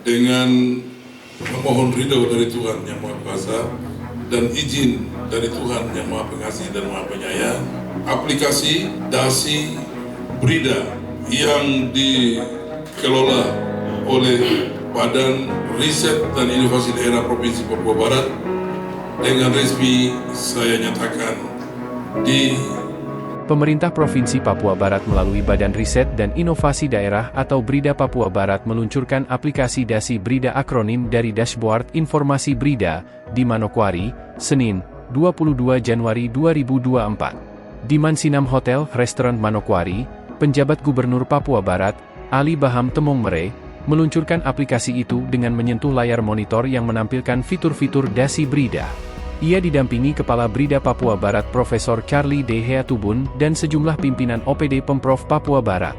dengan memohon ridho dari Tuhan Yang Maha Kuasa dan izin dari Tuhan Yang Maha Pengasih dan Maha Penyayang, aplikasi Dasi Brida yang dikelola oleh Badan Riset dan Inovasi Daerah Provinsi Papua Barat dengan resmi saya nyatakan di Pemerintah Provinsi Papua Barat melalui Badan Riset dan Inovasi Daerah atau BRIDA Papua Barat meluncurkan aplikasi Dasi Brida akronim dari Dashboard Informasi Brida di Manokwari, Senin, 22 Januari 2024. Di Mansinam Hotel Restoran Manokwari, penjabat Gubernur Papua Barat, Ali Baham Temong Mere, meluncurkan aplikasi itu dengan menyentuh layar monitor yang menampilkan fitur-fitur Dasi Brida. Ia didampingi Kepala Brida Papua Barat Profesor Charlie D. Heatubun dan sejumlah pimpinan OPD Pemprov Papua Barat.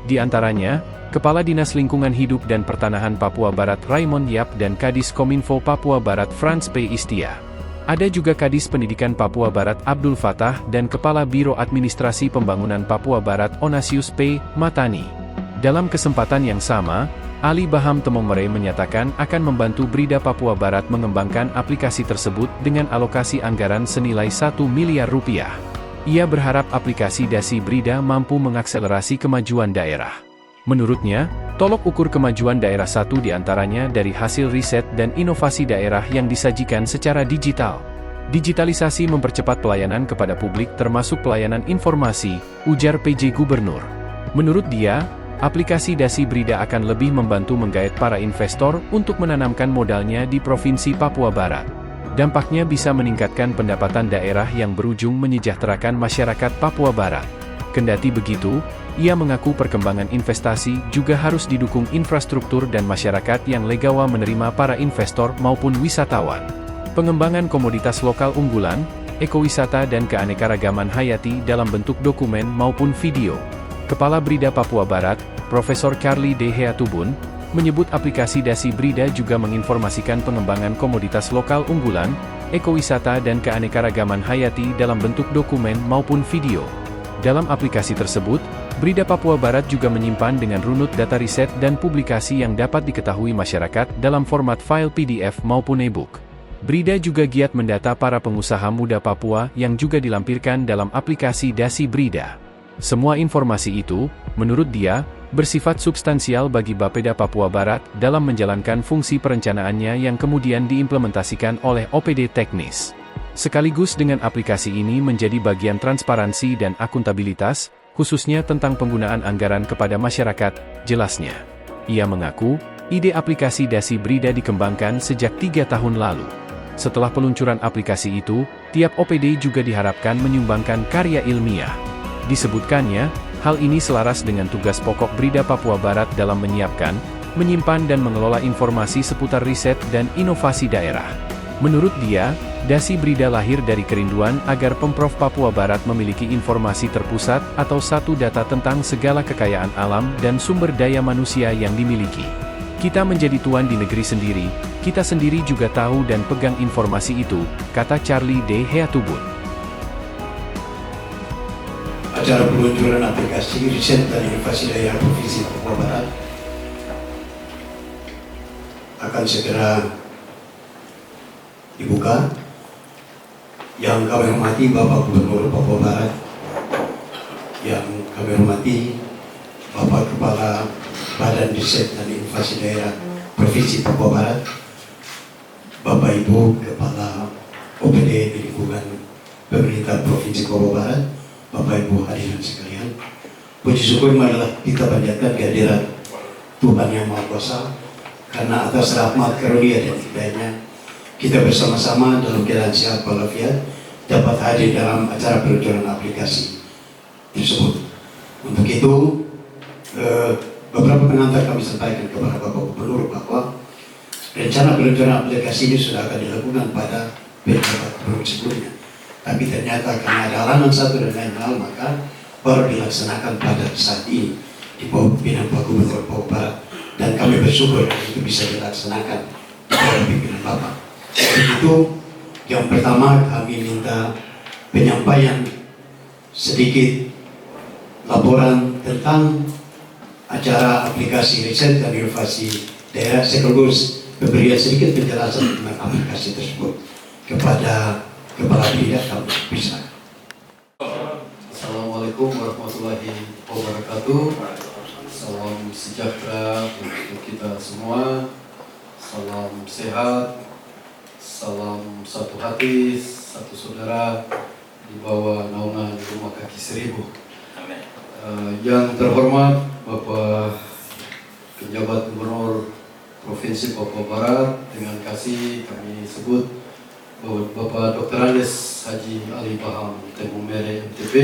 Di antaranya, Kepala Dinas Lingkungan Hidup dan Pertanahan Papua Barat Raymond Yap dan Kadis Kominfo Papua Barat Franz P. Istia. Ada juga Kadis Pendidikan Papua Barat Abdul Fatah dan Kepala Biro Administrasi Pembangunan Papua Barat Onasius P. Matani. Dalam kesempatan yang sama, Ali Baham Temong Mere menyatakan akan membantu Brida Papua Barat mengembangkan aplikasi tersebut dengan alokasi anggaran senilai 1 miliar rupiah. Ia berharap aplikasi Dasi Brida mampu mengakselerasi kemajuan daerah. Menurutnya, tolok ukur kemajuan daerah satu diantaranya dari hasil riset dan inovasi daerah yang disajikan secara digital. Digitalisasi mempercepat pelayanan kepada publik termasuk pelayanan informasi, ujar PJ Gubernur. Menurut dia, aplikasi Dasi Brida akan lebih membantu menggait para investor untuk menanamkan modalnya di Provinsi Papua Barat. Dampaknya bisa meningkatkan pendapatan daerah yang berujung menyejahterakan masyarakat Papua Barat. Kendati begitu, ia mengaku perkembangan investasi juga harus didukung infrastruktur dan masyarakat yang legawa menerima para investor maupun wisatawan. Pengembangan komoditas lokal unggulan, ekowisata dan keanekaragaman hayati dalam bentuk dokumen maupun video. Kepala Brida Papua Barat, Profesor Charlie D. Heatubun, menyebut aplikasi Dasi Brida juga menginformasikan pengembangan komoditas lokal unggulan, ekowisata dan keanekaragaman hayati dalam bentuk dokumen maupun video. Dalam aplikasi tersebut, Brida Papua Barat juga menyimpan dengan runut data riset dan publikasi yang dapat diketahui masyarakat dalam format file PDF maupun e-book. Brida juga giat mendata para pengusaha muda Papua yang juga dilampirkan dalam aplikasi Dasi Brida. Semua informasi itu, menurut dia, bersifat substansial bagi Bapeda Papua Barat dalam menjalankan fungsi perencanaannya yang kemudian diimplementasikan oleh OPD teknis. Sekaligus dengan aplikasi ini menjadi bagian transparansi dan akuntabilitas, khususnya tentang penggunaan anggaran kepada masyarakat, jelasnya. Ia mengaku, ide aplikasi Dasi Brida dikembangkan sejak 3 tahun lalu. Setelah peluncuran aplikasi itu, tiap OPD juga diharapkan menyumbangkan karya ilmiah. Disebutkannya, hal ini selaras dengan tugas pokok Brida Papua Barat dalam menyiapkan, menyimpan dan mengelola informasi seputar riset dan inovasi daerah. Menurut dia, Dasi Brida lahir dari kerinduan agar Pemprov Papua Barat memiliki informasi terpusat atau satu data tentang segala kekayaan alam dan sumber daya manusia yang dimiliki. Kita menjadi tuan di negeri sendiri, kita sendiri juga tahu dan pegang informasi itu, kata Charlie D. Heatubun. Acara peluncuran aplikasi riset dan inovasi daerah Provinsi Papua Barat akan segera dibuka. Yang kami hormati Bapak Gubernur Papua Barat, yang kami hormati Bapak Kepala Badan Riset dan Inovasi Daerah Provinsi Papua Barat, Bapak Ibu Kepala OPD di lingkungan pemerintah Provinsi Papua Barat, Bapak Ibu hadirin sekalian, puji syukur marilah kita panjatkan kehadiran Tuhan Yang Maha Kuasa, karena atas rahmat karunia dan hidayahnya kita bersama-sama dalam keadaan sehat walafiat dapat hadir dalam acara peluncuran aplikasi tersebut. Untuk itu, beberapa pengantar kami sampaikan kepada Bapak Gubernur bahwa rencana peluncuran aplikasi ini sudah akan dilakukan pada pejabat gubernur sebelumnya. Tapi ternyata karena ada halangan satu dan lain hal, maka baru dilaksanakan pada saat ini di bawah pimpinan Pak Gubernur Papua Barat, dan kami bersyukur itu bisa dilaksanakan di bawah pimpinan Bapak. Itu yang pertama, kami minta penyampaian sedikit laporan tentang acara aplikasi riset dan inovasi daerah sekaligus memberikan sedikit penjelasan tentang aplikasi tersebut kepada Kepala Brida kalau bisa. Assalamualaikum warahmatullahi wabarakatuh. Salam sejahtera untuk kita semua. Salam sehat. Salam satu hati, satu saudara di bawah naungan Rumah Kaki Seribu. Yang terhormat Bapak Penjabat Gubernur Provinsi Papua Barat, dengan kasih kami sebut Bapak Dr. Andes Haji Ali Baham Temumere MTP.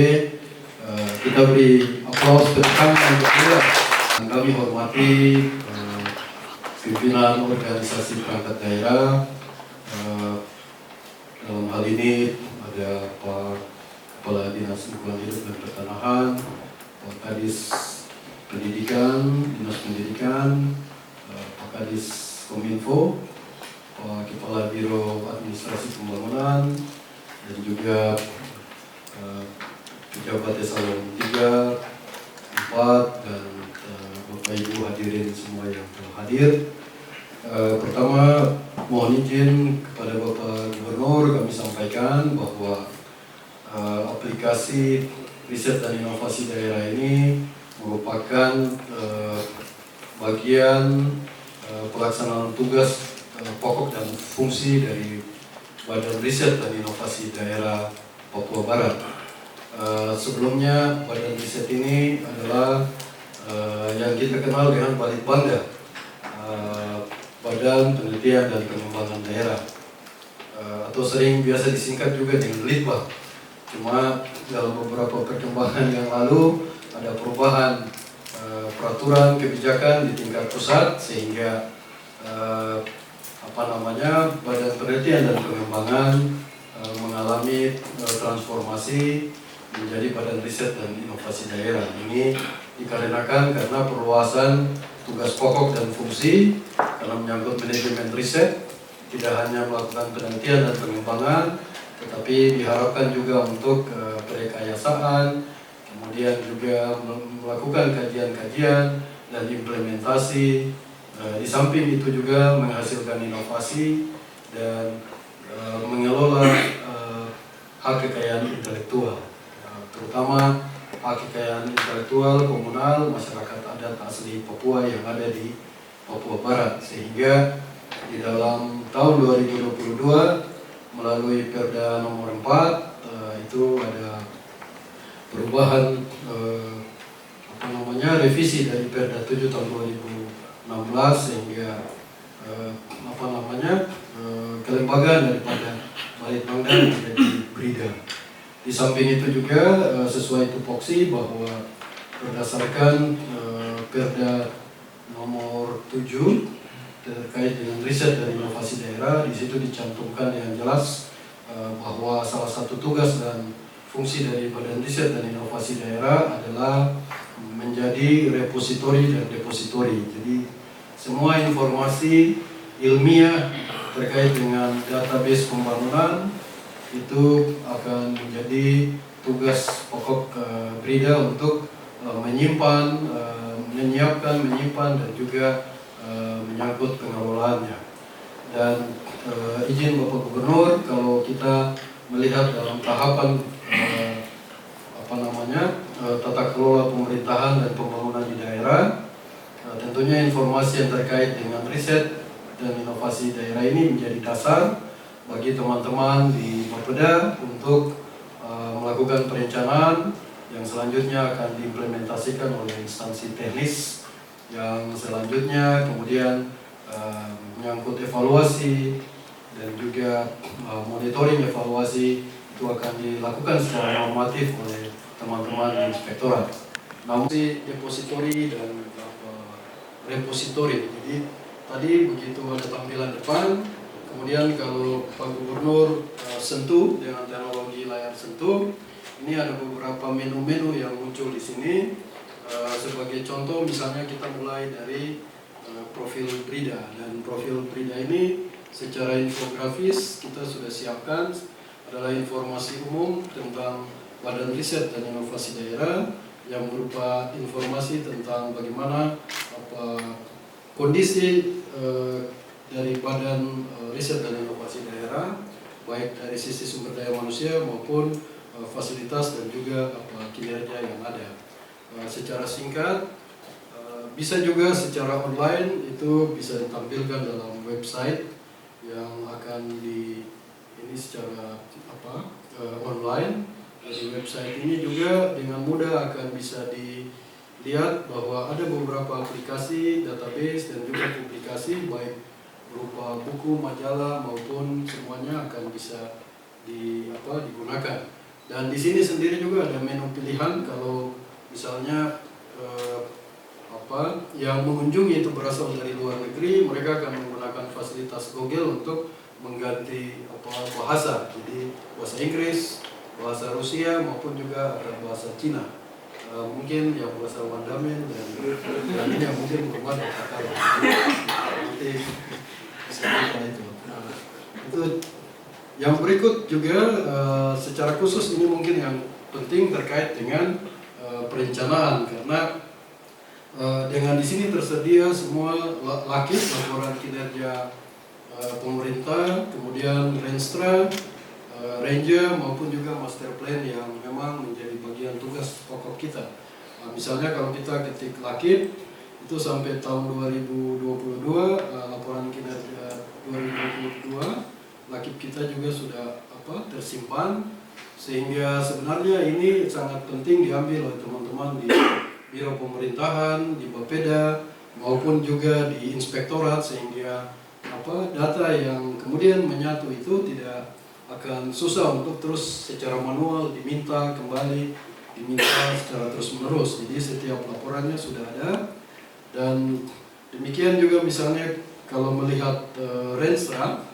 Kita beri aplaus bersama untuk dia. Kami hormati pimpinan organisasi perangkat daerah. Dalam hal ini ada Pak Kepala Dinas Lingkungan Hidup dan Pertanahan, Pak Kadis Pendidikan, Dinas Pendidikan, Pak Kadis Kominfo, Pak Kepala Biro Administrasi Pembangunan, dan juga pejabat eselon 3, 4, dan Bapak Ibu hadirin semua yang telah hadir. Pertama, mohon izin kepada Bapak Gubernur kami sampaikan bahwa aplikasi riset dan inovasi daerah ini merupakan bagian pelaksanaan tugas pokok dan fungsi dari Badan Riset dan Inovasi Daerah Papua Barat. Sebelumnya Badan Riset ini adalah yang kita kenal dengan Balitbangda, Badan Penelitian dan Pengembangan Daerah, atau sering biasa disingkat juga dengan Litbang. Cuma dalam beberapa perkembangan yang lalu ada perubahan peraturan kebijakan di tingkat pusat sehingga Badan Penelitian dan Pengembangan mengalami transformasi menjadi Badan Riset dan Inovasi Daerah. Ini dikarenakan karena perluasan tugas pokok dan fungsi karena menyangkut manajemen riset, tidak hanya melakukan penelitian dan pengembangan, tetapi diharapkan juga untuk perekayasaan, kemudian juga melakukan kajian-kajian dan implementasi. Di samping itu juga menghasilkan inovasi dan mengelola hak kekayaan intelektual, terutama hak kekayaan intelektual komunal masyarakat adat asli Papua yang ada di Papua Barat. Sehingga di dalam tahun 2022 melalui Perda nomor 4 itu ada perubahan revisi dari Perda 7 tahun 2016 sehingga kelembagaan daripada Balitbangda menjadi Brida. Di samping itu juga sesuai tupoksi bahwa berdasarkan Perda nomor 7 terkait dengan riset dan inovasi daerah, di situ dicantumkan dengan jelas bahwa salah satu tugas dan fungsi dari Badan Riset dan Inovasi Daerah adalah menjadi repositori dan depositori. Jadi semua informasi ilmiah terkait dengan database pembangunan itu akan menjadi tugas pokok Brida untuk menyimpan, menyiapkan, menyimpan, dan juga menyangkut pengelolaannya. Dan izin Bapak Gubernur, kalau kita melihat dalam tahapan tata kelola pemerintahan dan pembangunan di daerah, tentunya informasi yang terkait dengan riset dan inovasi daerah ini menjadi dasar bagi teman-teman di Bapeda untuk melakukan perencanaan yang selanjutnya akan diimplementasikan oleh instansi teknis, yang selanjutnya kemudian menyangkut evaluasi dan juga monitoring evaluasi itu akan dilakukan secara normatif oleh teman-teman inspektorat. Namun depositori dan repositori. Jadi tadi begitu ada tampilan depan, kemudian kalau Pak Gubernur sentuh dengan teknologi layar sentuh, ini ada beberapa menu-menu yang muncul di sini. Sebagai contoh misalnya kita mulai dari profil Brida, dan profil Brida ini secara infografis kita sudah siapkan adalah informasi umum tentang Badan Riset dan Inovasi Daerah yang berupa informasi tentang bagaimana kondisi dari Badan Riset dan Inovasi Daerah, baik dari sisi sumber daya manusia maupun fasilitas dan juga kinerja yang ada. Secara singkat, bisa juga secara online itu bisa ditampilkan dalam website yang akan ini secara online. Di website ini juga dengan mudah akan bisa dilihat bahwa ada beberapa aplikasi, database dan juga publikasi baik berupa buku, majalah maupun semuanya akan bisa digunakan. Dan di sini sendiri juga ada menu pilihan kalau misalnya yang mengunjungi itu berasal dari luar negeri, mereka akan menggunakan fasilitas Google untuk mengganti bahasa, jadi bahasa Inggris, bahasa Rusia maupun juga ada bahasa Cina. Mungkin yang bahasa Mandarin dan ini yang mungkin belum ada kata nanti bisa kita itu. Itu yang berikut juga secara khusus ini mungkin yang penting terkait dengan perencanaan, karena dengan di sini tersedia semua lakip laporan kinerja pemerintah, kemudian Renstra, Ranger maupun juga master plan yang memang menjadi bagian tugas pokok kita. Misalnya kalau kita ketik lakip itu sampai tahun 2022, laporan kinerja 2022, lakip kita juga sudah tersimpan, sehingga sebenarnya ini sangat penting diambil oleh teman-teman di Biro Pemerintahan, di Bapeda maupun juga di Inspektorat, sehingga data yang kemudian menyatu itu tidak akan susah untuk terus secara manual diminta kembali, diminta secara terus-menerus. Jadi setiap laporannya sudah ada. Dan demikian juga misalnya kalau melihat Renstra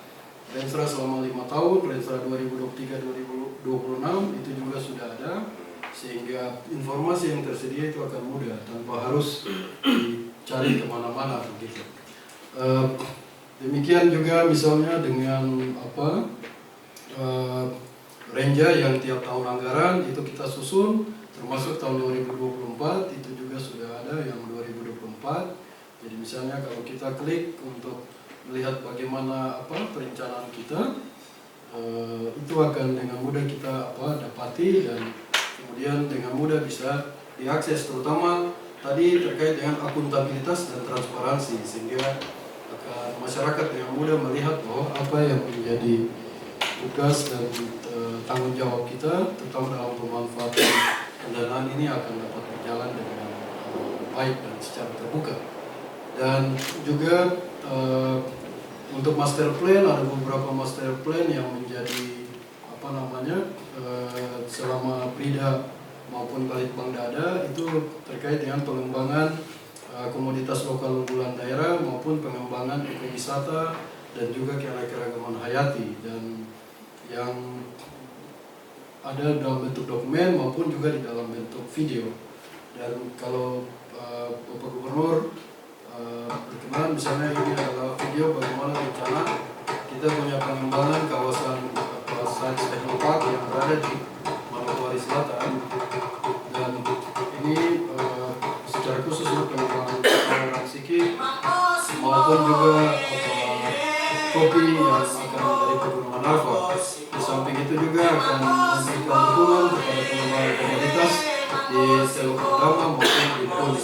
selama 5 tahun, Renstra 2023-2026 itu juga sudah ada, sehingga informasi yang tersedia itu akan mudah tanpa harus dicari kemana-mana begitu. Demikian juga misalnya dengan Renja yang tiap tahun anggaran itu kita susun, termasuk tahun 2024 itu juga sudah ada yang 2024. Jadi misalnya kalau kita klik untuk melihat bagaimana perencanaan kita, itu akan dengan mudah kita dapati dan kemudian dengan mudah bisa diakses, terutama tadi terkait dengan akuntabilitas dan transparansi, sehingga akan masyarakat dengan mudah melihat bahwa apa yang menjadi tugas dan tanggung jawab kita, terutama dalam pemanfaatan pendanaan ini akan dapat berjalan dengan baik dan secara terbuka. Dan juga untuk master plan, ada beberapa master plan yang menjadi selama Brida maupun Balitbangda ada, itu terkait dengan pengembangan komoditas lokal unggulan daerah maupun pengembangan ekowisata dan juga keanekaragaman hayati, dan yang ada dalam bentuk dokumen maupun juga di dalam bentuk video. Dan kalau Bapak Gubernur berkenan, misalnya ini adalah video bagaimana rencana kita punya pengembangan kawasan Science Technopark yang berada di Manokwari Selatan, dan ini secara khusus untuk pengembangan orang Siki maupun juga kopi yang akan dari Pegunungan Arfa. Di samping itu juga akan memberikan dukungan kepada pengembangan komoditas di Teluk Udama maupun di Puni.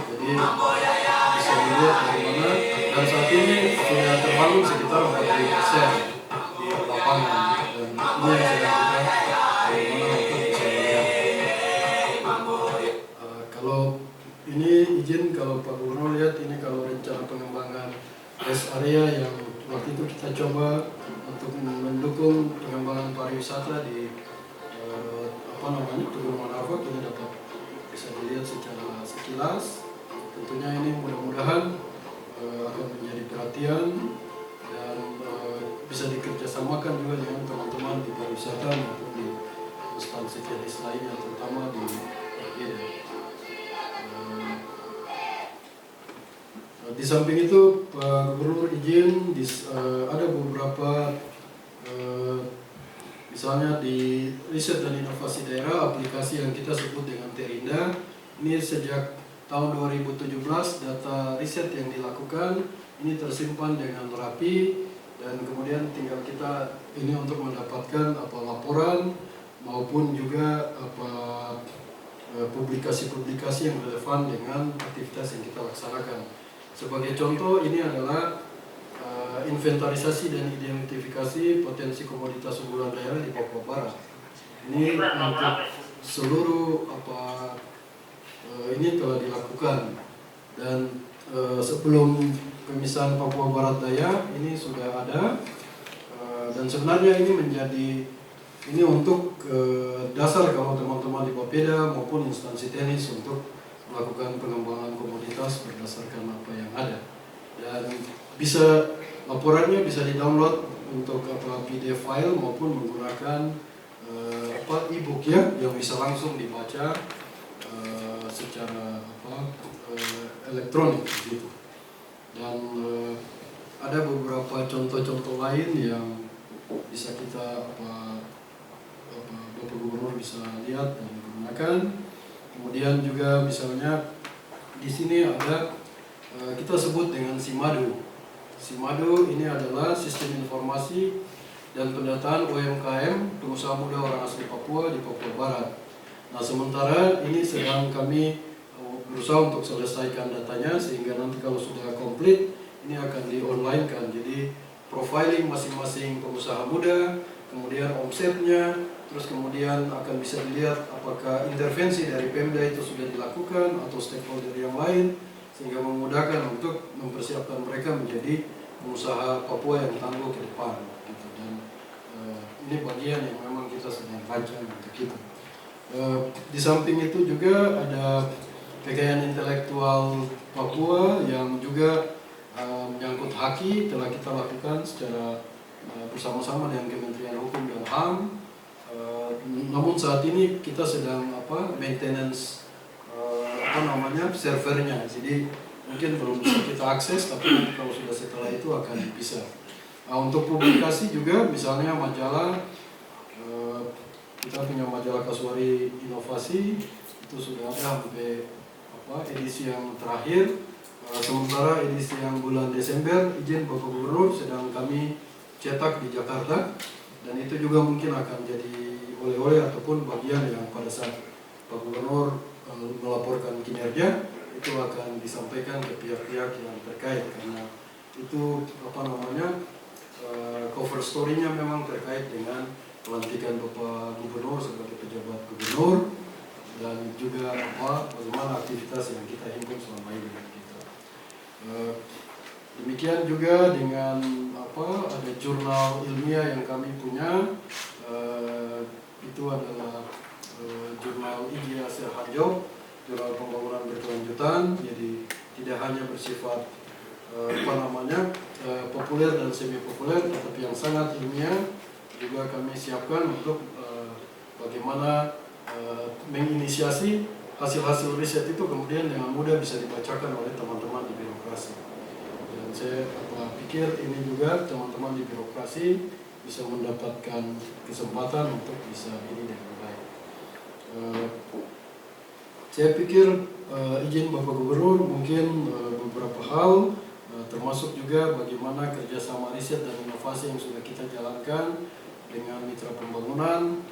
Jadi bisa dilihat bagaimana, dan saat ini sudah terbangun sekitar 40% di lapangan, dan ini yang sedang kita bagaimana untuk bisa melihat. Kalau ini izin, kalau Pak Gubernur lihat ini, kalau rencana pengembangan rest area yang waktu itu kita coba untuk mendukung pengembangan pariwisata di Pegunungan Arfa, kita dapat bisa dilihat secara sekilas. Tentunya ini mudah-mudahan akan menjadi perhatian dan bisa dikerjasamakan juga dengan teman-teman di pariwisata maupun di instansi teknis lainnya, terutama di Bapeda. Di samping itu, Pak Gubernur izin ada beberapa misalnya di riset dan inovasi daerah, aplikasi yang kita sebut dengan Terinda. Ini sejak tahun 2017 data riset yang dilakukan ini tersimpan dengan rapi, dan kemudian tinggal kita ini untuk mendapatkan laporan maupun juga publikasi-publikasi yang relevan dengan aktivitas yang kita laksanakan. Sebagai contoh, ini adalah inventarisasi dan identifikasi potensi komoditas unggulan daerah di Papua Barat. Ini untuk seluruh ini telah dilakukan, dan sebelum pemisahan Papua Barat Daya ini sudah ada, dan sebenarnya ini menjadi untuk dasar kalau teman-teman di Bapeda maupun instansi teknis untuk melakukan pengembangan komoditas berdasarkan apa yang ada, dan laporannya bisa di-download untuk PDF file maupun menggunakan e-book ya, yang bisa langsung dibaca secara elektronik gitu. Dan ada beberapa contoh-contoh lain yang bisa kita Bapak Gubernur bisa lihat dan gunakan. Kemudian juga misalnya di sini ada kita sebut dengan SIMADU. SIMADU ini adalah Sistem Informasi dan Pendataan UMKM Pengusaha Muda Orang Asli Papua di Papua Barat. Nah, sementara ini sedang kami berusaha untuk selesaikan datanya, sehingga nanti kalau sudah komplit ini akan di-online kan. Jadi profiling masing-masing pengusaha muda, kemudian omsetnya, terus kemudian akan bisa dilihat apakah intervensi dari Pemda itu sudah dilakukan atau stakeholder yang lain, sehingga memudahkan untuk mempersiapkan mereka menjadi pengusaha Papua yang tangguh ke depan gitu. Dan ini bagian yang memang kita sedang rancang untuk itu. Di samping itu juga ada kekayaan intelektual Papua yang juga menyangkut haki, telah kita lakukan secara bersama-sama dengan Kementerian Hukum dan HAM. Namun saat ini kita sedang maintenance servernya, jadi mungkin belum bisa kita akses, tapi nanti kalau sudah setelah itu akan bisa. Nah, untuk publikasi juga misalnya majalah, kita punya majalah Kasuari Inovasi, itu sudah ada sampai edisi yang terakhir. Sementara edisi yang bulan Desember izin Bapak Gubernur sedang kami cetak di Jakarta, dan itu juga mungkin akan jadi oleh-oleh ataupun bagian yang pada saat Pak Gubernur melaporkan kinerja itu akan disampaikan ke pihak-pihak yang terkait, karena itu cover story-nya memang terkait dengan pelantikan Bapak Gubernur sebagai pejabat gubernur, dan juga bagaimana aktivitas yang kita himpun selama ini gitu. Demikian juga dengan ada jurnal ilmiah yang kami punya, itu adalah jurnal IGIA Serhanjo, jurnal pembangunan berkelanjutan. Jadi tidak hanya bersifat populer dan semi populer, tetapi yang sangat ilmiah juga kami siapkan untuk bagaimana menginisiasi hasil-hasil riset itu kemudian dengan mudah bisa dibacakan oleh teman-teman di birokrasi. Dan saya pikir ini juga teman-teman di birokrasi bisa mendapatkan kesempatan untuk bisa ini dengan baik. Saya pikir izin Bapak Gubernur mungkin beberapa hal, termasuk juga bagaimana kerjasama riset dan inovasi yang sudah kita jalankan dengan mitra pembangunan.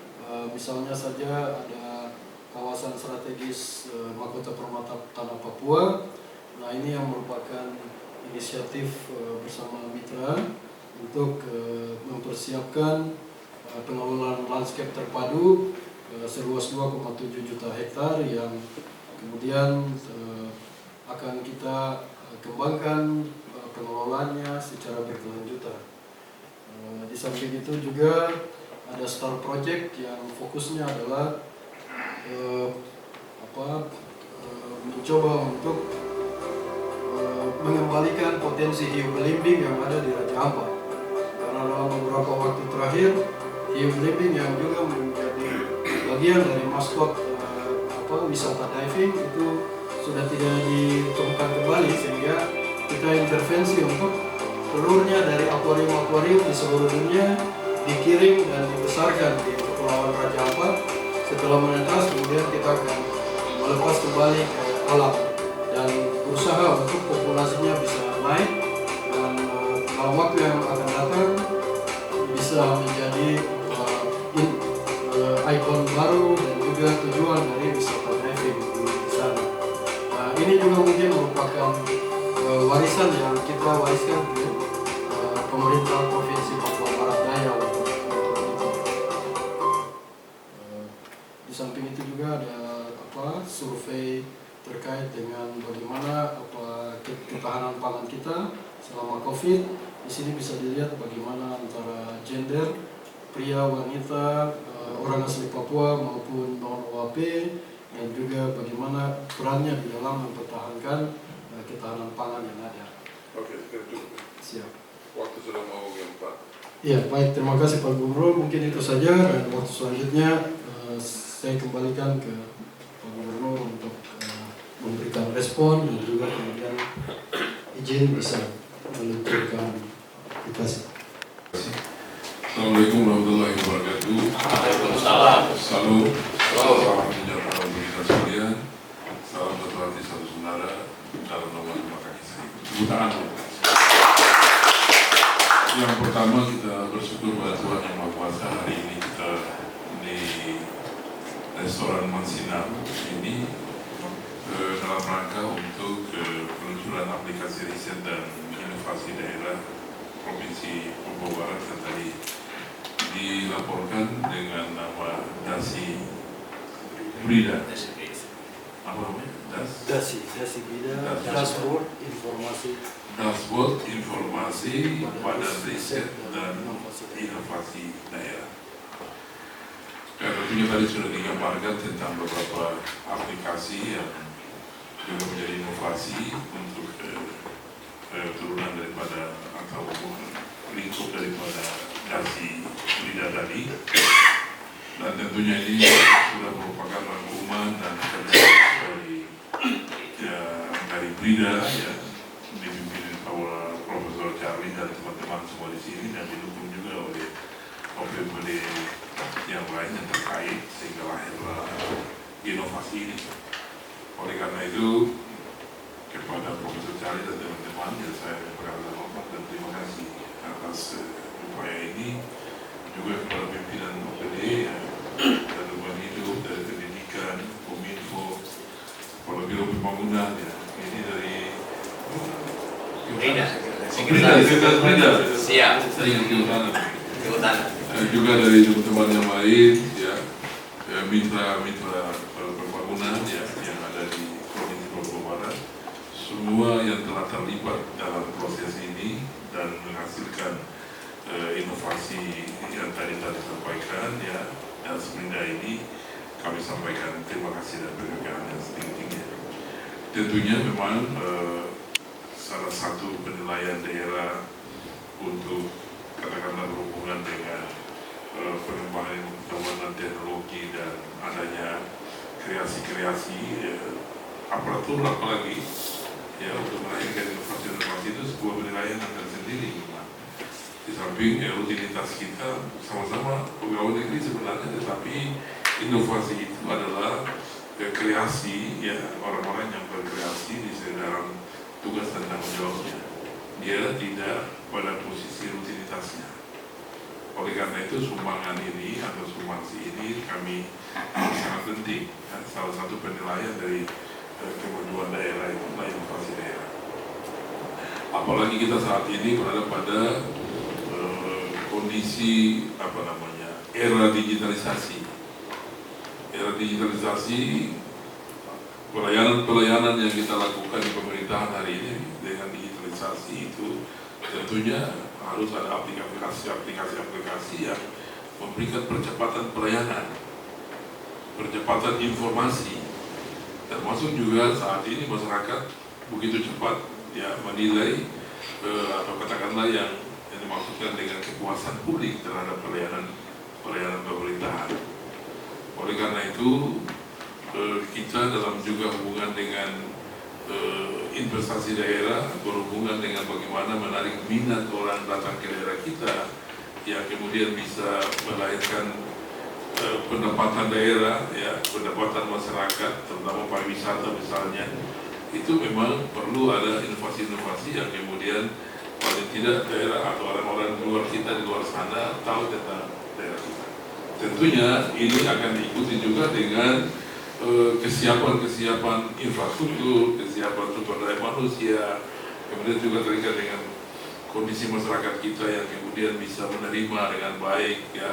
Misalnya saja ada kawasan strategis Mahkota Permata Tanah Papua. Nah, ini yang merupakan inisiatif bersama mitra untuk mempersiapkan pengelolaan landscape terpadu seluas 2,7 juta hektar yang kemudian akan kita kembangkan pengelolaannya secara berkelanjutan. Di samping itu juga ada Star Project yang fokusnya adalah mencoba untuk mengembalikan potensi hiu belimbing yang ada di Raja Ampat. Karena dalam beberapa waktu terakhir hiu belimbing yang juga menjadi bagian dari maskot wisata diving itu sudah tidak ditemukan kembali, sehingga kita intervensi untuk telurnya dari akuarium-akuarium di seluruh dunia dikirim dan dibesarkan di Kepulauan Raja Ampat. Setelah menetas, kemudian kita akan melepas kembali ke alam. dan berusaha untuk populasinya bisa naik dan dalam waktu yang akan datang bisa menjadi ikon baru dan juga tujuan dari wisata diving di sana. Nah, ini juga mungkin merupakan warisan yang kita wariskan ke pemerintah Provinsi Papua Barat Daya untuk itu. Di samping itu juga ada survei terkait dengan bagaimana ketahanan pangan kita selama COVID. Di sini bisa dilihat bagaimana antara gender, pria, wanita, orang asli Papua maupun non-OAP, dan juga bagaimana perannya di dalam mempertahankan ketahanan pangan yang ada. Oke, itu. Siap. Waktu sudah mau yang Pak. Iya, baik. Terima kasih Pak Gubernur. Mungkin itu saja. Dan waktu selanjutnya saya kembalikan ke Pak Gubernur untuk memberikan respon dan juga kemudian izin bisa meluncurkan aplikasi. Assalamualaikum warahmatullahi wabarakatuh. Waalaikumsalam. Salam sejahtera untuk kita sekalian. Salam satu hati satu saudara dalam nama Tuhan Yesus. Tepuk tangan. Yang pertama kita bersyukur pada Tuhan Yang Maha Kuasa, hari ini kita di restoran Mansinam ini dalam rangka untuk peluncuran aplikasi riset dan inovasi daerah Provinsi Papua Barat yang tadi dilaporkan dengan nama DASI Brida. Apa namanya? DASI Brida, Dashboard Informasi Badan Riset dan Inovasi Daerah. Dan tentunya tadi sudah digambarkan tentang beberapa aplikasi yang juga menjadi inovasi untuk turunan daripada atau lingkup daripada DASI Brida tadi. Dan tentunya ini sudah merupakan rangkuman dan kerja dari Brida ya, dipimpin oleh Profesor Charlie dan teman-teman semua di sini, dan didukung juga oleh OPPD yang lain yang terkait sehingga lahirlah inovasi ini. Oleh karena itu kepada Profesor Charlie dan teman-teman ya, saya mengucapkan hormat dan terima kasih atas upaya ini, juga kepada pimpinan OPD ya, dan Lingkungan Hidup, dari Pendidikan, Kominfo, Kepala Biro Pembangunan ya, ini dari Brida. Siap. Saya ingin kehutanan. Juga dari teman-teman yang lain ya, mitra pembangunan ya yang ada di Provinsi Papua Barat, semua yang telah terlibat dalam proses ini dan menghasilkan inovasi yang tadi sampaikan ya, dan Brida ini kami sampaikan terima kasih dan penghargaan yang setinggi-tingginya. Tentunya memang salah satu penilaian daerah untuk katakanlah berhubungan dengan pengembangan teknologi dan adanya kreasi-kreasi aparatur apalagi ya untuk melahirkan inovasi-inovasi itu sebuah penilaian yang tersendiri. Di samping rutinitas kita sama-sama pegawai negeri sebenarnya, tetapi inovasi itu adalah kreasi ya, orang-orang yang berkreasi di dalam tugas dan tanggung jawabnya. Dia tidak pada posisi rutinitasnya. Oleh karena itu sumbangan ini atau sumbangsi ini kami sangat penting. Salah satu penilaian dari kemajuan daerah itu adalah inovasi daerah. Apalagi kita saat ini berada pada kondisi era digitalisasi. Era digitalisasi, pelayanan yang kita lakukan di pemerintahan hari ini dengan digitalisasi itu tentunya harus ada aplikasi yang memberikan percepatan pelayanan, percepatan informasi, termasuk juga saat ini masyarakat begitu cepat ya menilai atau katakanlah yang dimaksudkan dengan kepuasan publik terhadap pelayanan pemerintahan. Oleh karena itu kita dalam juga hubungan dengan investasi daerah berhubungan dengan bagaimana menarik minat orang datang ke daerah kita yang kemudian bisa melahirkan pendapatan daerah ya, pendapatan masyarakat terutama pariwisata misalnya, itu memang perlu ada inovasi-inovasi yang kemudian paling tidak daerah atau orang-orang di luar kita, di luar sana tahu tentang daerah kita. Tentunya ini akan diikuti juga dengan kesiapan infrastruktur, kesiapan sumber daya manusia, kemudian juga terkait dengan kondisi masyarakat kita yang kemudian bisa menerima dengan baik ya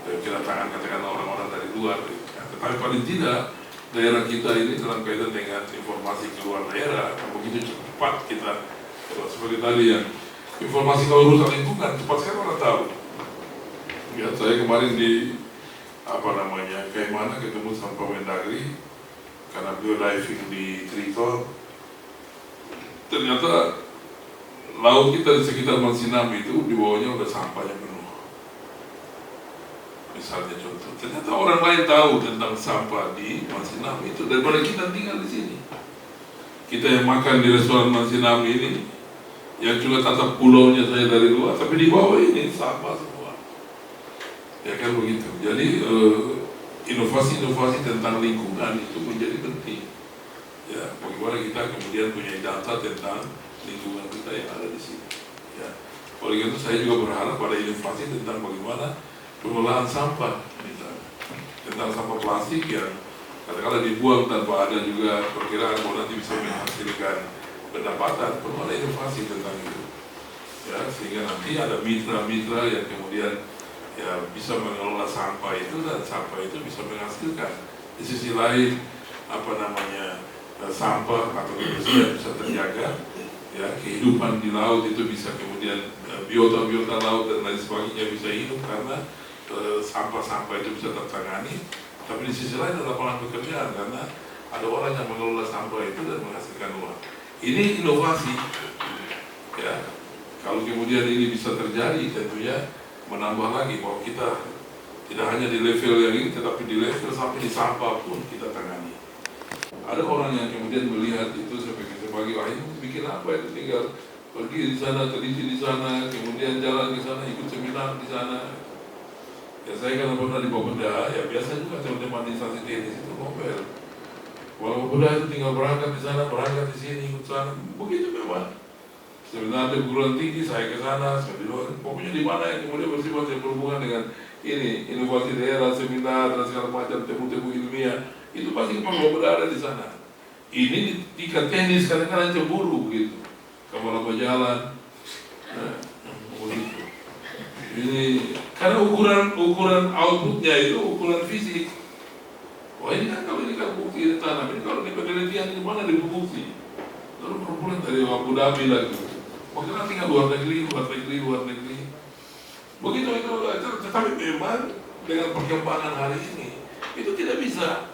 kedatangan katakanlah orang-orang dari luar. Tetapi paling tidak daerah kita ini dalam kaitan dengan informasi keluar daerah begitu cepat kita seperti tadi yang informasi kalau urusan lingkungan cepat sekali orang tahu. Ya saya kemarin di kayak mana ketemu sama Pak Mendagri karena beliau diving di Triton, ternyata laut kita di sekitar Mansinami itu di bawahnya udah sampahnya penuh. Misalnya contoh, ternyata orang lain tahu tentang sampah di Mansinami itu daripada kita tinggal di sini. Kita yang makan di restoran Mansinami ini, yang cuma tatap pulaunya saya dari luar, tapi di bawah ini sampah semua. Ya kan begitu. Jadi inovasi-inovasi tentang lingkungan itu menjadi penting. Ya, bagaimana kita kemudian punya data tentang lingkungan kita yang ada di sini. Ya, oleh itu saya juga berharap pada inovasi tentang bagaimana pengolahan sampah, misalnya tentang sampah plastik yang katakanlah dibuang tanpa ada juga perkiraan bahwa nanti bisa menghasilkan pendapatan, perlu ada inovasi tentang itu. Ya, sehingga nanti ada mitra-mitra yang kemudian ya bisa mengelola sampah itu dan sampah itu bisa menghasilkan. Di sisi lain sampah atau kebersihan bisa terjaga, ya kehidupan di laut itu bisa kemudian biota-biota laut dan lain sebagainya bisa hidup karena sampah-sampah itu bisa tertangani. Tapi di sisi lain ada lapangan pekerjaan karena ada orang yang mengelola sampah itu dan menghasilkan uang. Ini inovasi, ya. Kalau kemudian ini bisa terjadi, tentunya menambah lagi bahwa kita tidak hanya di level yang ini, tetapi di level sampai di sampah pun kita tangani. Ada orang yang kemudian melihat itu sebagai wah ini bikin apa itu, tinggal pergi di sana, teliti di sana, kemudian jalan ke sana, ikut seminar di sana. Ya saya kan pernah di Bapeda, ya biasa juga teman-teman di instansi teknis itu ngomel. Kalau Bapeda itu tinggal berangkat di sana, berangkat di sini, ikut sana, begitu memang. Seminar di perguruan tinggi, saya ke sana, saya di luar, pokoknya di mana yang kemudian bersifat yang berhubungan dengan ini, inovasi daerah, seminar, dan segala macam temu-temu ilmiah, itu pasti perlu berada di sana. Ini di tingkat teknis kadang-kadang cemburu begitu, kapal apa jalan, nah, begitu. Ini karena ukuran outputnya itu ukuran fisik. Wah ini kan kalau ini kan bukti di tanah, ini kalau di penelitian di mana dibukti, lalu perpuluhan dari Abu Dhabi lagi. Mungkin tinggal luar negeri. Begitu itu, tetapi memang dengan perkembangan hari ini itu tidak bisa.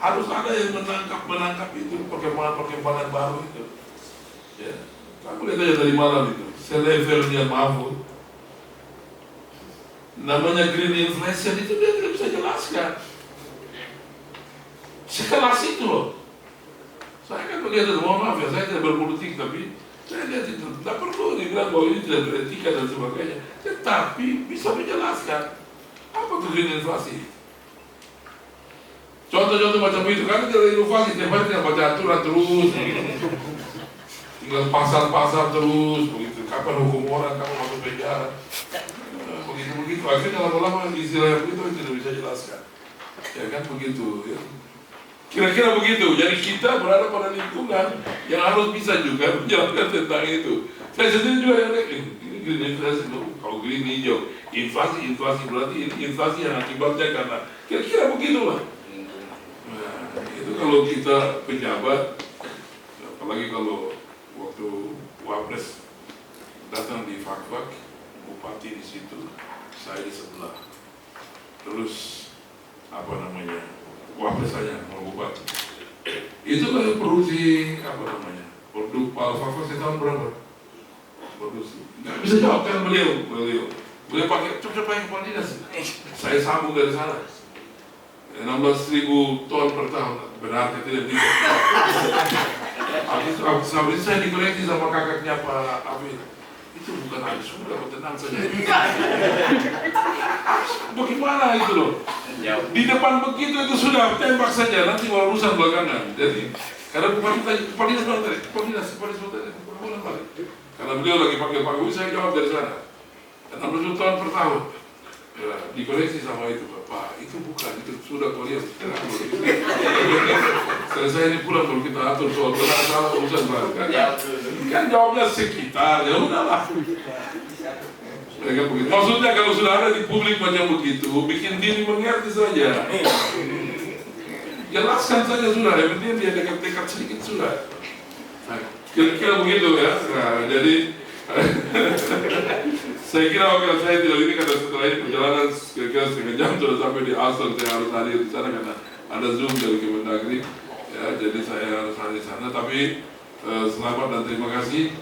Harus ada yang menangkap itu perkembangan baru itu. Ya, kamu lihat aja dari malam itu, selevelnya Mahfud. Namanya green inflation itu dia tidak bisa jelaskan. Sekelas itu loh. Saya kan melihat, mohon maaf ya, saya tidak berpolitik tapi saya lihat itu, tidak perlu dibilang bahwa ini tidak beretika dan sebagainya, tetapi bisa menjelaskan apa itu green inflasi. Contoh-contoh macam itu, kan tidak inovasi, tiap hari tinggal baca aturan terus, tinggal pasar-pasar terus, begitu. Kapan hukum orang, kapan masuk penjara, begitu-begitu. Akhirnya lama-lama istilah yang begitu tidak bisa jelaskan, ya kan begitu. Ya. Kira-kira begitu, jadi kita berada pada lingkungan yang harus bisa juga menjelaskan tentang itu. Saya sendiri juga yang ini green inflasi, kalau green hijau, inflasi berarti ini inflasi yang akibatnya karena kira-kira begitulah. Nah, itu kalau kita pejabat, apalagi kalau waktu Wapres datang di Fakfak, bupati di situ, saya di sebelah. Terus Wapres saja mau bupati. Itu kan produksi produk Fakfak saya tahun berapa? Produksi. Nggak bisa jawab kan beliau pakai coba yang kepala dinas. Saya sambung dari sana. 16.000 ton per tahun, benar tidak bisa. Sampai saya dikoreksi sama kakaknya Pak Afid. Itu bukan habis sudah, tenang saja. Bagaimana itu loh? Di depan begitu itu sudah tembak saja, nanti urusan belakangan. Jadi Karena Kepala Dinas pulang balik. Karena beliau lagi pakai Pak Gubernur, saya jawab dari sana. 60 tahun per tahun. Ya, dikoreksi sama itu, Pak. Itu bukan, itu sudah kuliah. Selesai ini pulang kalau kita atur soal benar salah urusan balik. Kan jawabnya sekitar, ya udahlah. Mereka begitu. Maksudnya kalau sudah ada di publik macam begitu, bikin diri mengerti saja. Jelaskan saja sudah, yang penting dia dekat-dekat sedikit sudah. Nah, kira-kira begitu ya. Nah, jadi saya kira wakil saya tidak ini karena setelah ini perjalanan kira-kira setengah jam sudah sampai di Asal, saya harus hadir di sana karena ada Zoom dari Kemendagri. Ya, jadi saya harus hadir di sana. Tapi selamat dan terima kasih.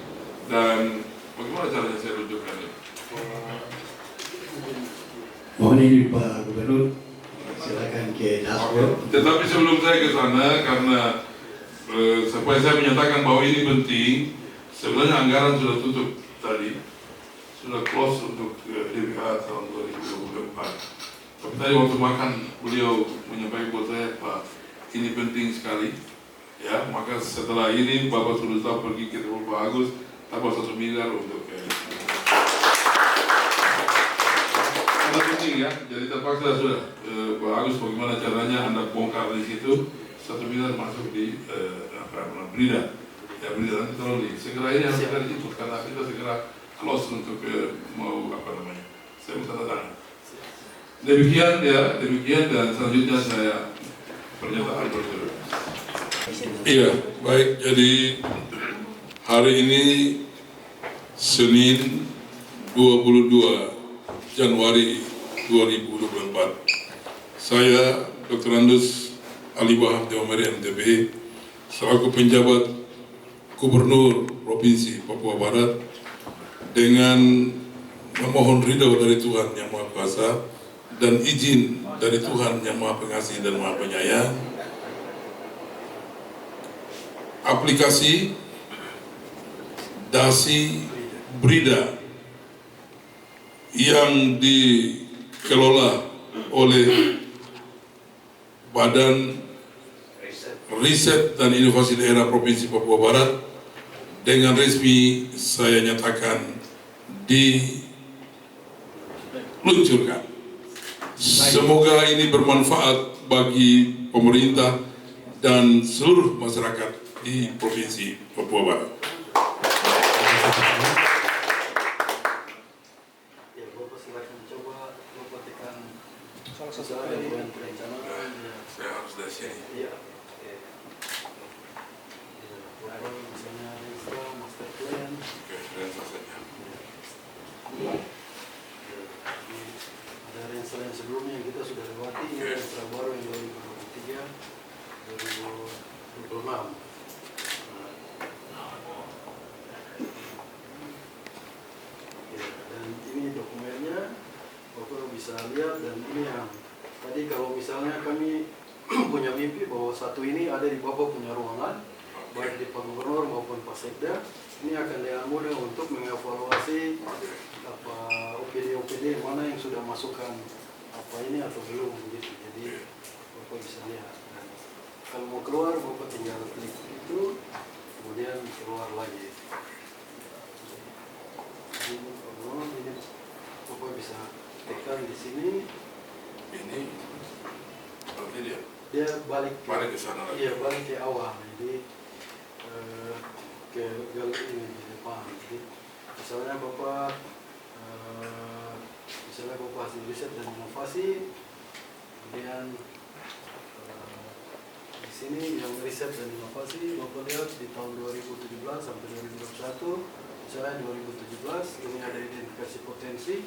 Dan bagaimana caranya saya rujukan ini? Mohon ini Pak Gubernur, silakan ke dashboard. Tetapi sebelum saya ke sana, karena supaya saya menyatakan bahwa ini penting, sebenarnya anggaran sudah tutup tadi, sudah close untuk DBH tahun 2024. Tapi tadi waktu makan beliau menyampaikan buat saya, Pak, ini penting sekali. Ya, maka setelah ini Bapak sudah tahu pergi ke Pak Agus, tambah 1 miliar untuk penting ya, jadi terpaksa sudah Pak Agus bagaimana caranya Anda bongkar di situ 1 miliar masuk di Brida. Ya Brida nanti tolong segera ini harus segera itu karena kita segera close untuk mau saya minta tanda tangan. Demikian ya, demikian dan selanjutnya saya pernyataan prosedur. Iya, baik. Jadi hari ini Senin 22 Januari 2024. Saya Dr. Andus Ali Wahab Deomeri MTB selaku penjabat Gubernur Provinsi Papua Barat dengan memohon ridho dari Tuhan Yang Maha Kuasa dan izin dari Tuhan Yang Maha Pengasih dan Maha Penyayang, aplikasi dasi Brida yang dikelola oleh Badan Riset dan Inovasi Daerah Provinsi Papua Barat dengan resmi saya nyatakan diluncurkan. Semoga ini bermanfaat bagi pemerintah dan seluruh masyarakat di Provinsi Papua Barat. Saya harus dari sini. Iya. Misalnya master plan. Oke, Rensa saja. Ada Rensa yang sebelumnya yang kita sudah lewati, ini Rensa baru yang 2023, 2026. Dan ini dokumennya, Bapak bisa lihat, dan ini yang tadi kalau misalnya kami punya mimpi bahwa satu ini ada di Bapak punya ruangan, baik di Pak Gubernur maupun Pak Sekda, ini akan dengan mudah untuk mengevaluasi apa OPD mana yang sudah masukkan apa ini atau belum begitu. Jadi Bapak bisa lihat. Dan kalau mau keluar Bapak tinggal klik itu, kemudian keluar lagi. Ini Bapak bisa tekan di sini. Ini berarti dia balik ke sana lagi. Iya, balik ke awal. Jadi ke galeri ini di depan. Jadi misalnya Bapak hasil riset dan inovasi, kemudian di sini yang riset dan inovasi Bapak lihat di tahun 2017 sampai 2021. Misalnya 2017 ini ada identifikasi potensi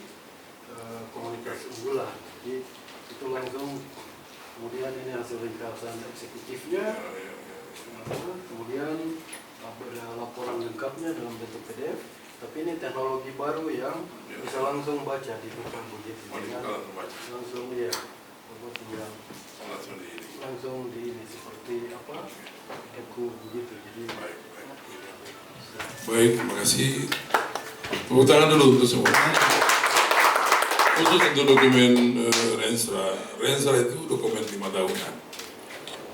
komunitas unggulan. Jadi itu langsung, kemudian ini hasil ringkasan eksekutifnya, kemudian ada laporan lengkapnya dalam bentuk PDF. Tapi ini teknologi baru yang bisa langsung baca di depan begitu, langsung ya, tinggal langsung di ini seperti apa, buku begitu. Jadi baik, terima kasih. Tepuk tangan dulu untuk semua. Khusus untuk dokumen Rensra itu dokumen 5 tahunan.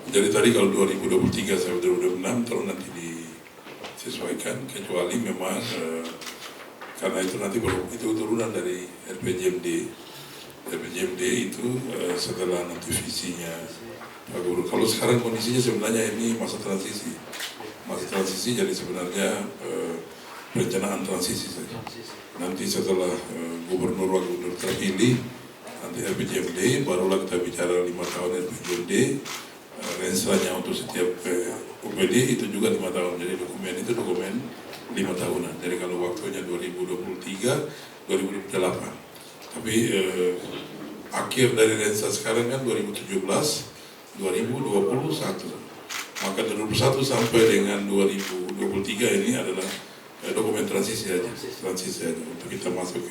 Jadi tadi kalau 2023 sampai 2026 terus nanti disesuaikan, kecuali memang karena itu nanti itu turunan dari RPJMD. RPJMD itu setelah nanti visinya Pak Gubernur. Kalau sekarang kondisinya sebenarnya ini masa transisi. Masa transisi jadi sebenarnya perencanaan transisi saja. Nanti setelah Gubernur Wakil Gubernur terpilih, nanti RPJMD, barulah kita bicara 5 tahun RPJMD. Rensanya untuk setiap UPD itu juga 5 tahun. Jadi dokumen itu dokumen 5 tahunan. Jadi kalau waktunya 2023, 2028. Tapi akhir dari rensa sekarang kan 2017, 2021. Maka 2021 sampai dengan 2023 ini adalah dokumen transisi aja, untuk kita masuk.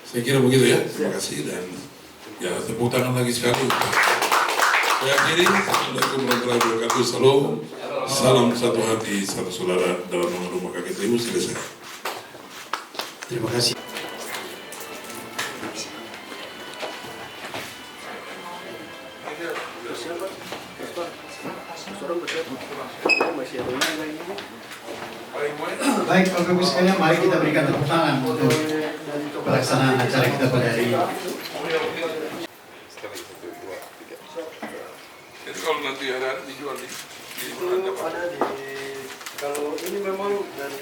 Saya kira begitu ya. Terima kasih dan ya tepuk tangan lagi sekali. Saya akhiri. Assalamualaikum warahmatullahi wabarakatuh. Salam satu hati, satu saudara dalam nama rumah kakek ibu. Selesai. Terima kasih. Baik, Bapak Ibu sekalian, mari kita berikan tepuk tangan untuk pelaksanaan acara kita pada hari ini. Jadi kalau nanti ada dijual di Ada di, kalau ini memang dari